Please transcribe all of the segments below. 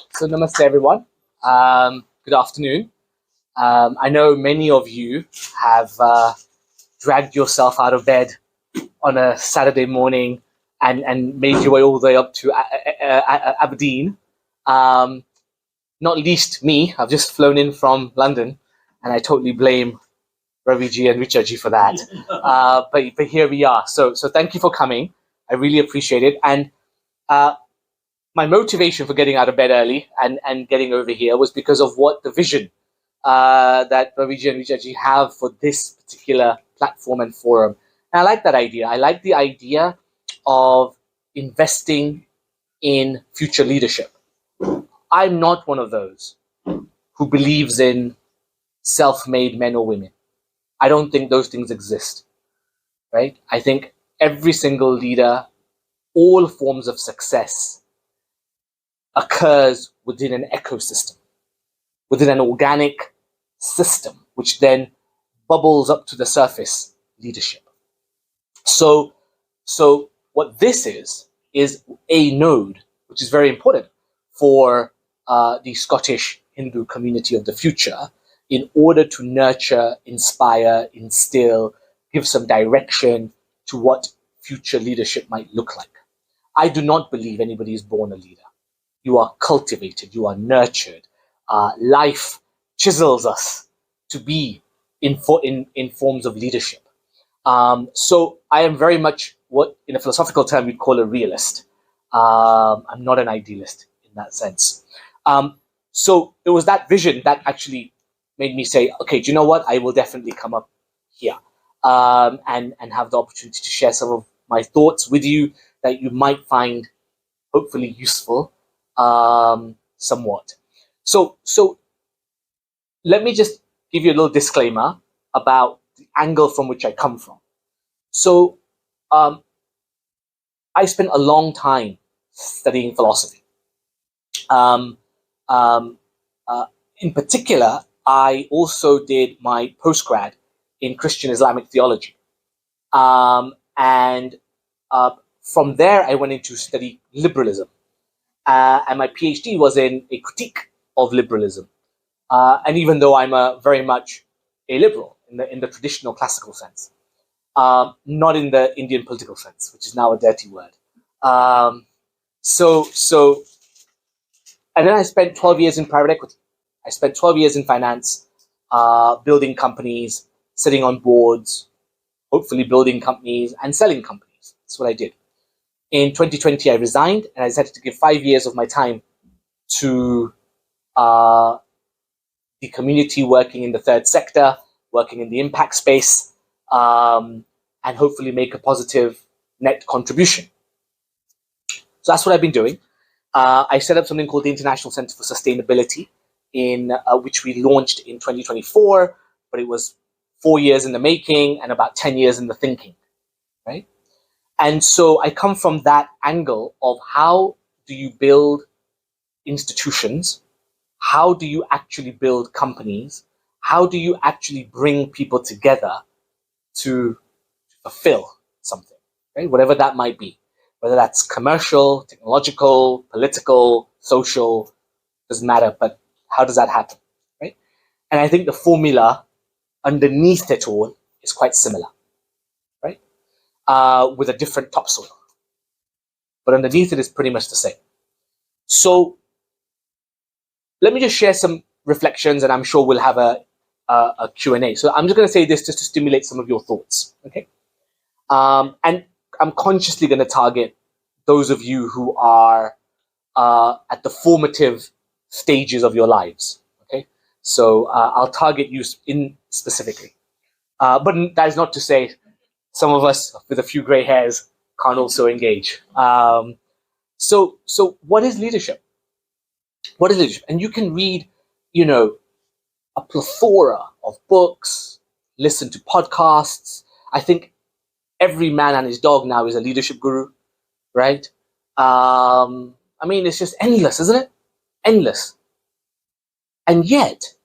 So namaste everyone. Good afternoon. I know many of you have dragged yourself out of bed on a Saturday morning and made your way all the way up to Aberdeen. Um, Not least me. I've just flown in from London, and I totally blame Raviji and Richaji for that. But here we are. So thank you for coming. I really appreciate it. And uh, my motivation for getting out of bed early and getting over here was because of what the vision that Raviji and Richaji have for this particular platform and forum. And I like that idea. I like the idea of investing in future leadership. I'm not one of those who believes in self-made men or women. I don't think those things exist, right? I think every single leader, all forms of success occurs within an ecosystem, within an organic system, which then bubbles up to the surface leadership. So what this is a node, which is very important for the Scottish Hindu community of the future, in order to nurture, inspire, instill, give some direction to what future leadership might look like. I do not believe anybody is born a leader. You are cultivated, you are nurtured. Life chisels us to be in forms of leadership. So I am very much what, in a philosophical term, you'd call a realist. I'm not an idealist in that sense. So it was that vision that actually made me say, okay, do you know what? I will definitely come up here and have the opportunity to share some of my thoughts with you that you might find hopefully useful somewhat. So let me just give you a little disclaimer about the angle from which I come from. So I spent a long time studying philosophy. In particular, I also did my postgrad in Christian Islamic theology. And from there, I went into study liberalism. And my PhD was in a critique of liberalism. And even though I'm very much a liberal in the traditional classical sense, not in the Indian political sense, which is now a dirty word. So, and then I spent 12 years in private equity. I spent 12 years in finance, building companies, sitting on boards, hopefully building companies and selling companies. That's what I did. In 2020, I resigned and I decided to give 5 years of my time to the community, working in the third sector, working in the impact space, and hopefully make a positive net contribution. So that's what I've been doing. I set up something called the International Center for Sustainability, in which we launched in 2024, but it was 4 years in the making and about 10 years in the thinking, right? And so I come from that angle of how do you build institutions? How do you actually build companies? How do you actually bring people together to fulfill something, right? Whatever that might be, whether that's commercial, technological, political, social, doesn't matter, but how does that happen, right? And I think the formula underneath it all is quite similar, right? With a different topsoil. But underneath it is pretty much the same. So let me just share some reflections, and I'm sure we'll have a Q&A. So I'm just going to say this just to stimulate some of your thoughts, okay? And I'm consciously going to target those of you who are at the formative stages of your lives, okay? So I'll target you in specifically. But that is not to say some of us with a few gray hairs can't also engage. So what is leadership? What is leadership? And you can read, a plethora of books, listen to podcasts. I think every man and his dog now is a leadership guru, right? It's just endless, isn't it? Endless. And yet,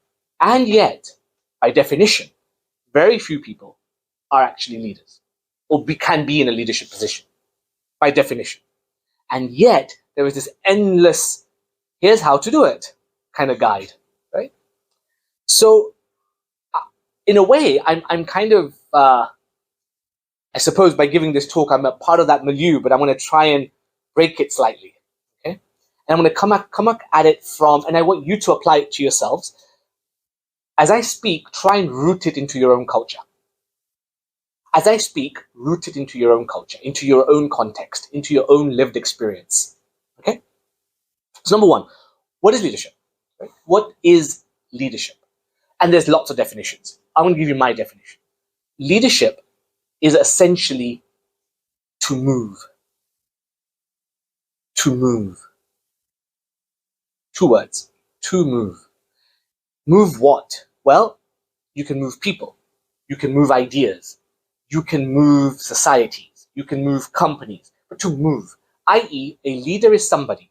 by definition, very few people are actually leaders or can be in a leadership position, by definition. And yet, there is this endless here's how to do it kind of guide, right? So in a way, I'm kind of, I suppose by giving this talk, I'm a part of that milieu, but I'm going to try and break it slightly, okay? And I'm going to come at it from, and I want you to apply it to yourselves. As I speak, try and root it into your own culture. As I speak, root it into your own culture, into your own context, into your own lived experience, okay? So number one, what is leadership? Right? What is leadership? And there's lots of definitions. I'm going to give you my definition. Leadership is essentially to move. To move. Two words. To move. Move what? Well, you can move people. You can move ideas. You can move societies. You can move companies. But to move, i.e., a leader is somebody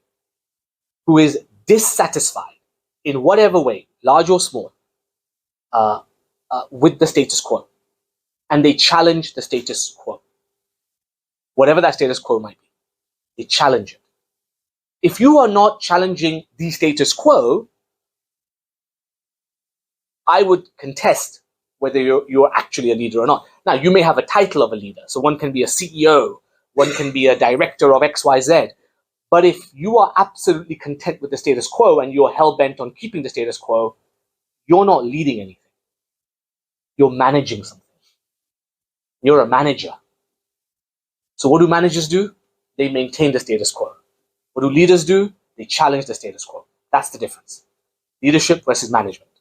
who is dissatisfied in whatever way, large or small, with the status quo. And they challenge the status quo. Whatever that status quo might be. They challenge it. If you are not challenging the status quo, I would contest whether you're actually a leader or not. Now, you may have a title of a leader. So one can be a CEO, one can be a director of XYZ. But if you are absolutely content with the status quo and you're hell-bent on keeping the status quo, you're not leading anything. You're managing something. You're a manager. So what do managers do? They maintain the status quo. What do leaders do? They challenge the status quo. That's the difference. Leadership versus management,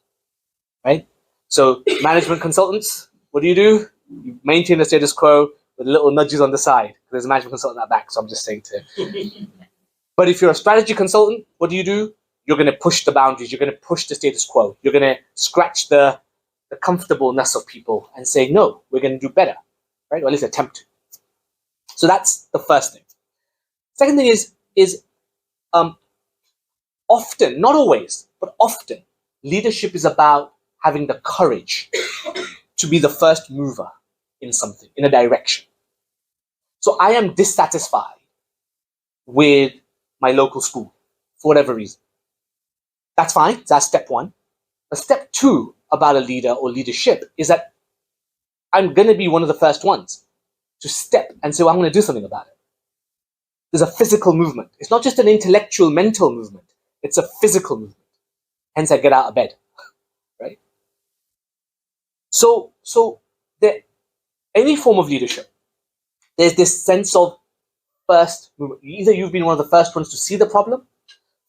right? So management consultants, what do? You maintain the status quo with little nudges on the side. There's a management consultant at the back, so I'm just saying to. But if you're a strategy consultant, what do? You're going to push the boundaries. You're going to push the status quo. You're going to scratch the comfortableness of people and say, no, we're going to do better, right? Or at least attempt to. So that's the first thing. Second thing is often, not always, but often, leadership is about having the courage to be the first mover in something, in a direction. So I am dissatisfied with my local school for whatever reason. That's fine. That's step one. But step two about a leader or leadership is that I'm going to be one of the first ones to step and say, well, I'm going to do something about it. There's a physical movement. It's not just an intellectual, mental movement. It's a physical movement. Hence, I get out of bed, right? So any form of leadership, there's this sense of first movement. Either you've been one of the first ones to see the problem,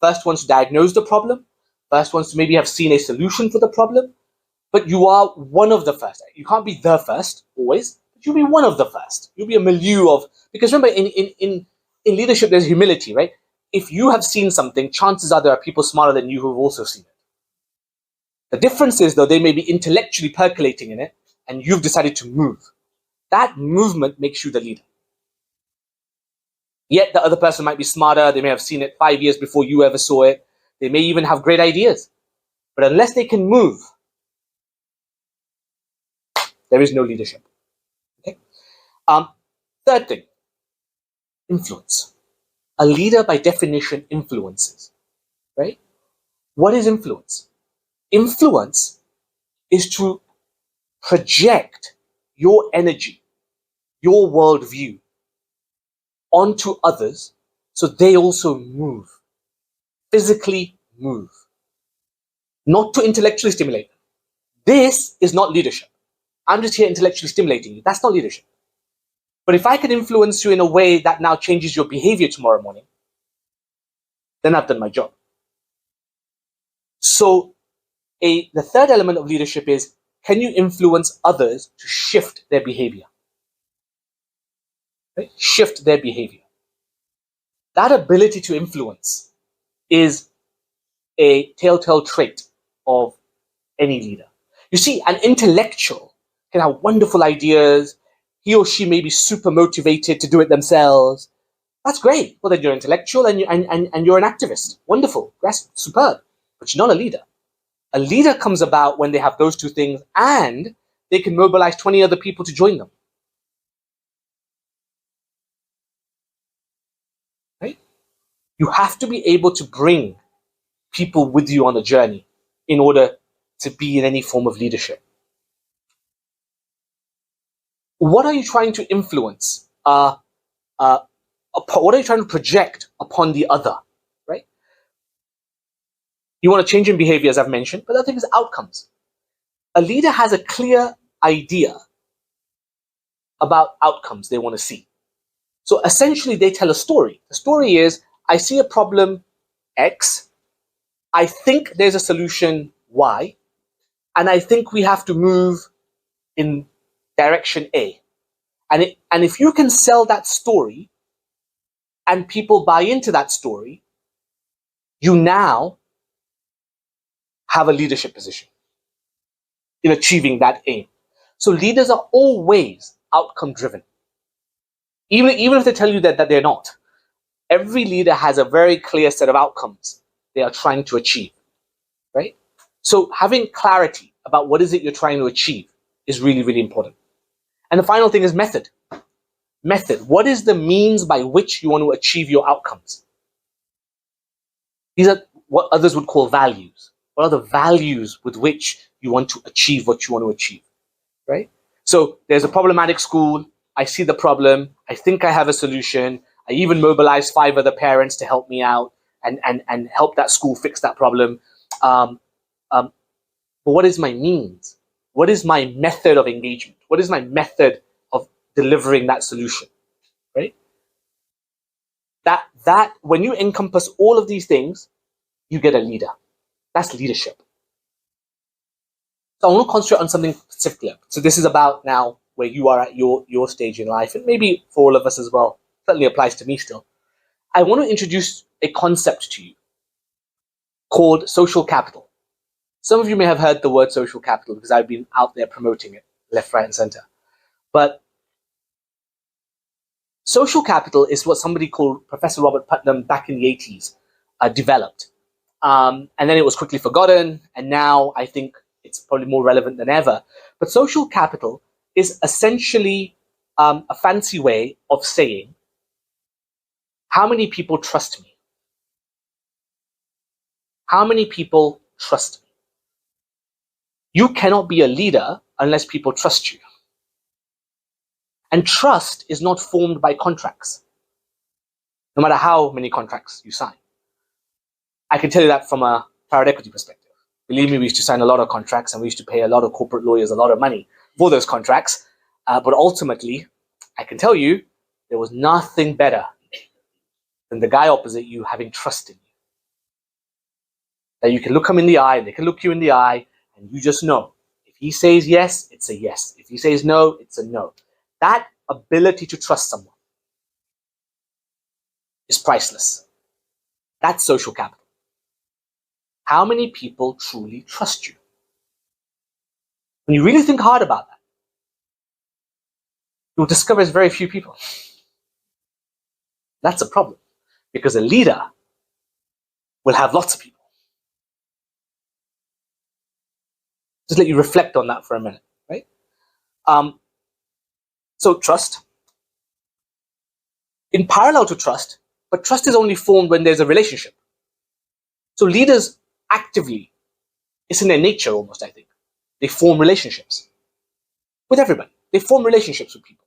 first ones to diagnose the problem, first ones to maybe have seen a solution for the problem, but you are one of the first. You can't be the first always, but you'll be one of the first. You'll be a milieu of, because remember, in leadership, there's humility, right? If you have seen something, chances are there are people smarter than you who have also seen it. The difference is, though, they may be intellectually percolating in it, and you've decided to move. That movement makes you the leader. Yet the other person might be smarter. They may have seen it 5 years before you ever saw it. They may even have great ideas. But unless they can move, there is no leadership. Okay? Third thing, influence. A leader, by definition, influences. Right? What is influence? Influence is to project your energy, your worldview onto others so they also move, physically move, not to intellectually stimulate them. This is not leadership. I'm just here intellectually stimulating you. That's not leadership. But if I can influence you in a way that now changes your behavior tomorrow morning, then I've done my job. So the third element of leadership is, can you influence others to shift their behavior? Right? Shift their behavior. That ability to influence is a telltale trait of any leader. You see, an intellectual can have wonderful ideas. He or she may be super motivated to do it themselves. That's great. Well, then you're intellectual and you're an activist. Wonderful. That's superb. But you're not a leader. A leader comes about when they have those two things and they can mobilize 20 other people to join them. Right? You have to be able to bring people with you on the journey in order to be in any form of leadership? What are you trying to influence? What are you trying to project upon the other? Right? You want to change in behavior, as I've mentioned, but the other thing is outcomes. A leader has a clear idea about outcomes they want to see. So essentially, they tell a story. The story is, I see a problem X, I think there's a solution Y, and I think we have to move in direction A. And if you can sell that story and people buy into that story, you now have a leadership position in achieving that aim. So leaders are always outcome driven. Even if they tell you that they're not. Every leader has a very clear set of outcomes they are trying to achieve, right? So having clarity about what is it you're trying to achieve is really, really important. And the final thing is method. Method. What is the means by which you want to achieve your outcomes? These are what others would call values. What are the values with which you want to achieve what you want to achieve, right? So there's a problematic school. I see the problem. I think I have a solution. I even mobilize 5 other parents to help me out and help that school fix that problem. But what is my means? What is my method of engagement? What is my method of delivering that solution, right? That when you encompass all of these things, you get a leader. That's leadership. So I want to concentrate on something particular. So this is about now where you are at your stage in life, and maybe for all of us as well. Certainly applies to me still. I want to introduce a concept to you called social capital. Some of you may have heard the word social capital because I've been out there promoting it left, right, and center. But social capital is what somebody called Professor Robert Putnam back in the 80s developed. And then it was quickly forgotten, and now I think it's probably more relevant than ever. But social capital is essentially a fancy way of saying, how many people trust me? How many people trust me? You cannot be a leader unless people trust you. And trust is not formed by contracts, no matter how many contracts you sign. I can tell you that from a private equity perspective. Believe me, we used to sign a lot of contracts and we used to pay a lot of corporate lawyers a lot of money for those contracts. But ultimately, I can tell you, there was nothing better than the guy opposite you having trust in you. That you can look him in the eye, and they can look you in the eye, and you just know. If he says yes, it's a yes. If he says no, it's a no. That ability to trust someone is priceless. That's social capital. How many people truly trust you? When you really think hard about that, you'll discover it's very few people. That's a problem, because a leader will have lots of people. Just let you reflect on that for a minute, right? So trust. In parallel to trust, but trust is only formed when there's a relationship. So leaders actively, it's in their nature almost, I think. They form relationships with everybody. They form relationships with people.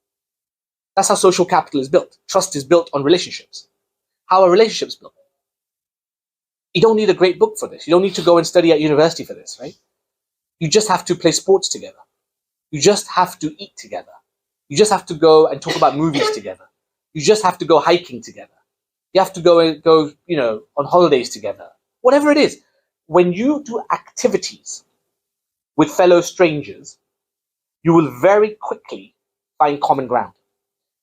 That's how social capital is built. Trust is built on relationships. How are relationships built? You don't need a great book for this. You don't need to go and study at university for this, right? You just have to play sports together. You just have to eat together. You just have to go and talk about movies together. You just have to go hiking together. You have to go on holidays together. Whatever it is. When you do activities with fellow strangers, you will very quickly find common ground.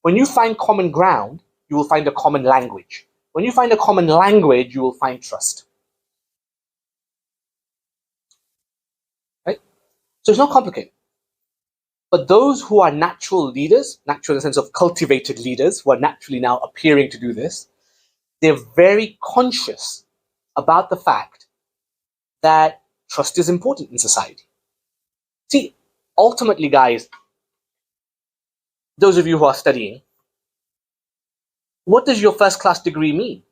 When you find common ground, you will find a common language. When you find a common language, you will find trust. Right? So it's not complicated. But those who are natural leaders, natural in the sense of cultivated leaders, who are naturally now appearing to do this, they're very conscious about the fact that trust is important in society. See, ultimately, guys, those of you who are studying, what does your first class degree mean?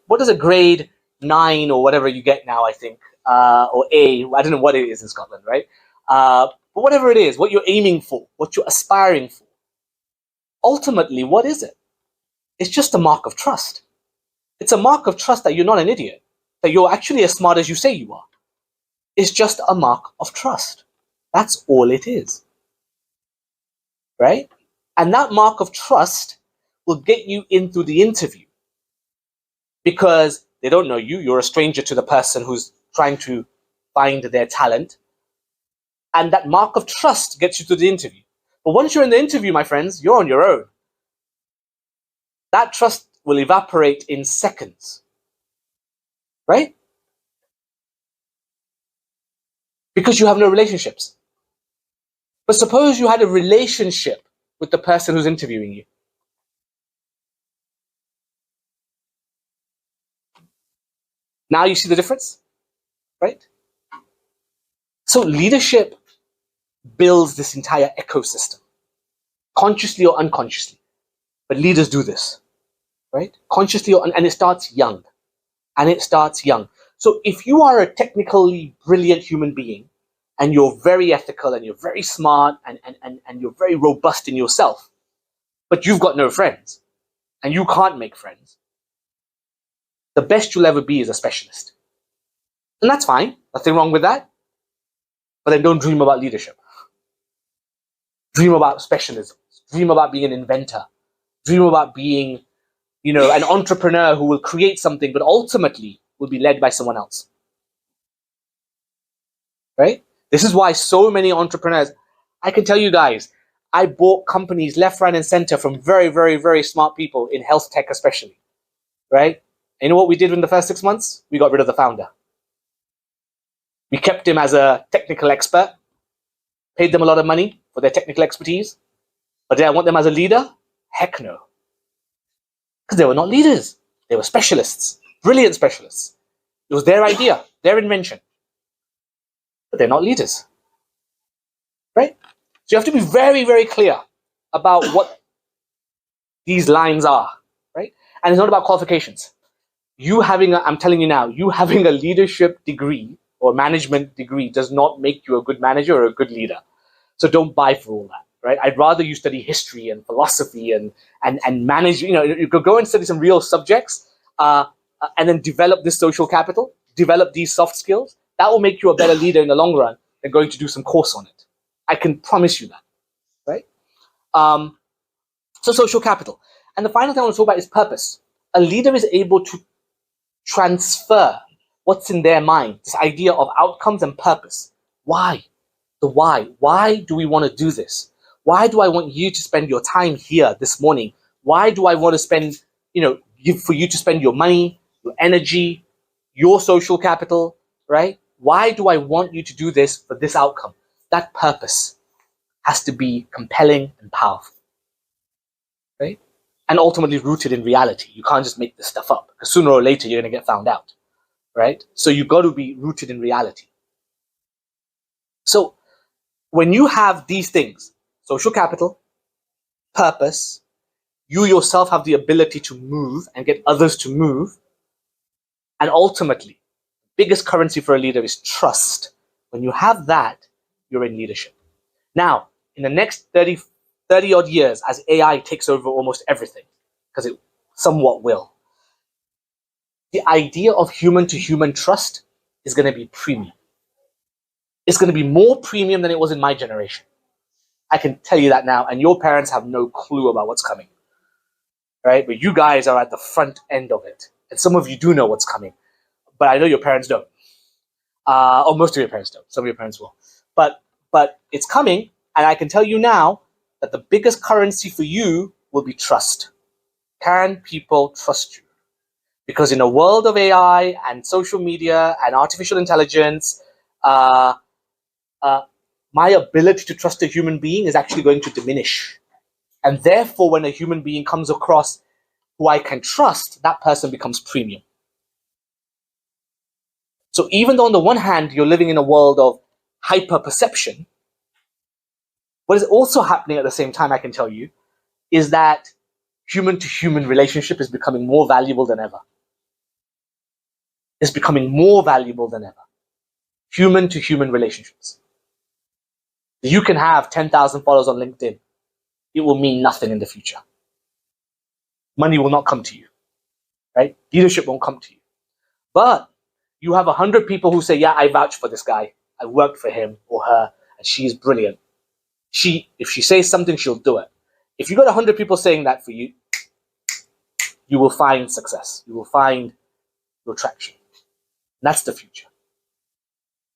What does a grade 9 or whatever you get now, I think, or A, I don't know what it is in Scotland, right? But whatever it is, what you're aiming for, what you're aspiring for, ultimately, what is it? It's just a mark of trust. It's a mark of trust that you're not an idiot, that you're actually as smart as you say you are. It's just a mark of trust. That's all it is, right? And that mark of trust will get you in through the interview because they don't know you. You're a stranger to the person who's trying to find their talent. And that mark of trust gets you to the interview. But once you're in the interview, my friends, you're on your own. That trust will evaporate in seconds, right? Because you have no relationships. But suppose you had a relationship with the person who's interviewing you. Now you see the difference, right? So leadership builds this entire ecosystem, consciously or unconsciously. But leaders do this, right? Consciously and it starts young. And it starts young. So if you are a technically brilliant human being and you're very ethical and you're very smart and you're very robust in yourself, but you've got no friends and you can't make friends, the best you'll ever be is a specialist. And that's fine. Nothing wrong with that. But then don't dream about leadership. Dream about specialism. Dream about being an inventor. Dream about being, an entrepreneur who will create something, but ultimately will be led by someone else. Right? This is why so many entrepreneurs, I can tell you guys, I bought companies left, right, and center from very, very, very smart people in health tech especially. Right? And you know what we did in the first 6 months? We got rid of the founder. We kept him as a technical expert, paid them a lot of money for their technical expertise. But did I want them as a leader? Heck no. Because they were not leaders. They were specialists, brilliant specialists. It was their idea, their invention. But they're not leaders. Right? So you have to be very, very clear about what these lines are. Right? And it's not about qualifications. I'm telling you now, you having a leadership degree or management degree does not make you a good manager or a good leader. So don't buy for all that, right? I'd rather you study history and philosophy and manage, you could go and study some real subjects and then develop this social capital, develop these soft skills. That will make you a better leader in the long run than going to do some course on it. I can promise you that, right? So social capital. And the final thing I want to talk about is purpose. A leader is able to transfer what's in their mind, this idea of outcomes and purpose. Why? The why. Why do we want to do this? Why do I want you to spend your time here this morning? Why do I want to spend, for you to spend your money, your energy, your social capital, right? Why do I want you to do this for this outcome? That purpose has to be compelling and powerful, right? And ultimately rooted in reality. You can't just make this stuff up because sooner or later you're going to get found out, right? So you've got to be rooted in reality. So when you have these things, social capital, purpose, you yourself have the ability to move and get others to move. And ultimately, the biggest currency for a leader is trust. When you have that, you're in leadership. Now, in the next 30 odd years, as AI takes over almost everything, because it somewhat will, the idea of human to human trust is going to be premium. It's going to be more premium than it was in my generation. I can tell you that now, and your parents have no clue about what's coming, right? But you guys are at the front end of it, and some of you do know what's coming, but I know your parents don't, or most of your parents don't. Some of your parents will, but it's coming, and I can tell you now that the biggest currency for you will be trust. Can people trust you? Because in a world of AI and social media and artificial intelligence, my ability to trust a human being is actually going to diminish. And therefore, when a human being comes across who I can trust, that person becomes premium. So even though on the one hand, you're living in a world of hyper-perception, what is also happening at the same time, I can tell you, is that human-to-human relationship is becoming more valuable than ever. is becoming more valuable than ever. Human to human relationships. You can have 10,000 followers on LinkedIn. It will mean nothing in the future. Money will not come to you, right? Leadership won't come to you. But you have 100 people who say, yeah, I vouch for this guy. I worked for him or her, and she's brilliant. If she says something, she'll do it. If you got 100 people saying that for you, you will find success. You will find your traction. And that's the future.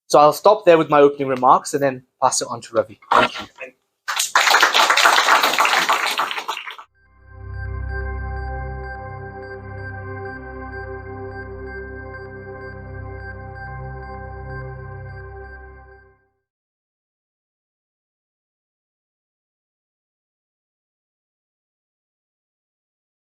So I'll stop there with my opening remarks and then pass it on to Ravi. Thank you.